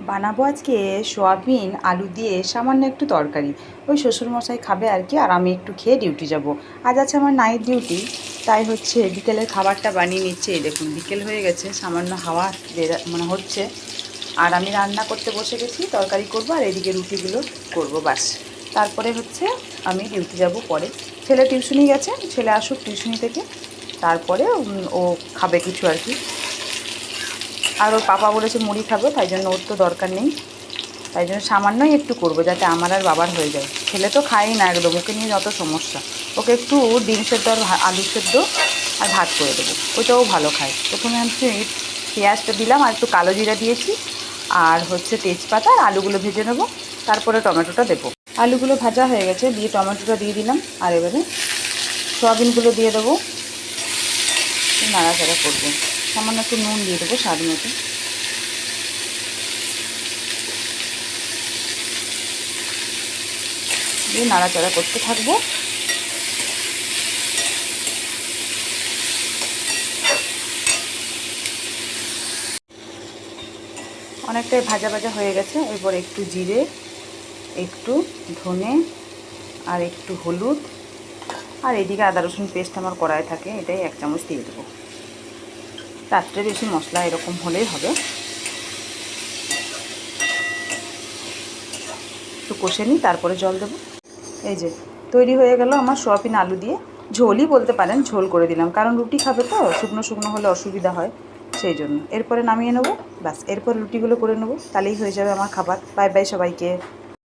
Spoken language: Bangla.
বানাবো আজকে সোয়াবিন আলু দিয়ে সামান্য একটু তরকারি। ওই শ্বশুরমশাই খাবে আর কি, আর আমি একটু খেয়ে ডিউটি যাব। আজ আছে আমার নাইট ডিউটি, তাই হচ্ছে বিকেলের খাবারটা বানিয়ে নিচ্ছে। এই দেখুন বিকেল হয়ে গেছে, সামান্য হাওয়া হচ্ছে। আর আমি রান্না করতে বসে গেছি, তরকারি করব আর এদিকে রুটিগুলো করব, বাস। তারপরে হচ্ছে আমি ডিউটি যাব পরে। ছেলে টিউশনি গেছে, ছেলে আসুক টিউশনি থেকে, তারপরে ও খাবে কিছু আর কি। আর ওর পাপা বলেছে মুড়ি খাবে, তাই জন্য ওর তো দরকার নেই, তাই জন্য সামান্যই একটু করবো যাতে আমার আর বাবার হয়ে যায়। ছেলে তো খায়ই না একদম, ওকে নিয়ে যত সমস্যা। ওকে একটু ডিম সেদ্ধ আর আলু সেদ্ধ আর ভাত করে দেবো, ওইটাও ভালো খায়। প্রথমে আমি পেঁয়াজটা দিলাম আর একটু কালো জিরা দিয়েছি, আর হচ্ছে তেজপাতা, আর আলুগুলো ভেজে নেবো, তারপরে টমেটোটা দেবো। আলুগুলো ভাজা হয়ে গেছে, দিয়ে টমেটোটা দিয়ে দিলাম, আর এবারে সয়াবিনগুলো দিয়ে দেবো, নাড়াচাড়া করবো। সামান্য একটু নুন দিয়ে দেবো স্বাদ মতো, দিয়ে নাড়াচাড়া করতে থাকবো। অনেকটাই ভাজা ভাজা হয়ে গেছে, এরপর একটু জিরে, একটু ধনে, আর একটু হলুদ, আর এদিকে আদা রসুন পেস্ট আমার কড়াই থাকে, এটাই 1 চামচ দিয়ে দেবো। রাত্রে বেশি মশলা এরকম হলেই হবে। একটু কষে নিই, তারপরে জল দেবো। এই যে তৈরি হয়ে গেল আমার সোয়াবিন আলু দিয়ে, ঝোলই বলতে পারেন, ঝোল করে দিলাম, কারণ রুটি খাবে তো, শুকনো শুকনো হলে অসুবিধা হয়, সেই জন্য। এরপরে নামিয়ে নেবো, ব্যাস। এরপর রুটিগুলো করে নেবো, তাহলেই হয়ে যাবে আমার খাবার। বাই বাই সবাইকে।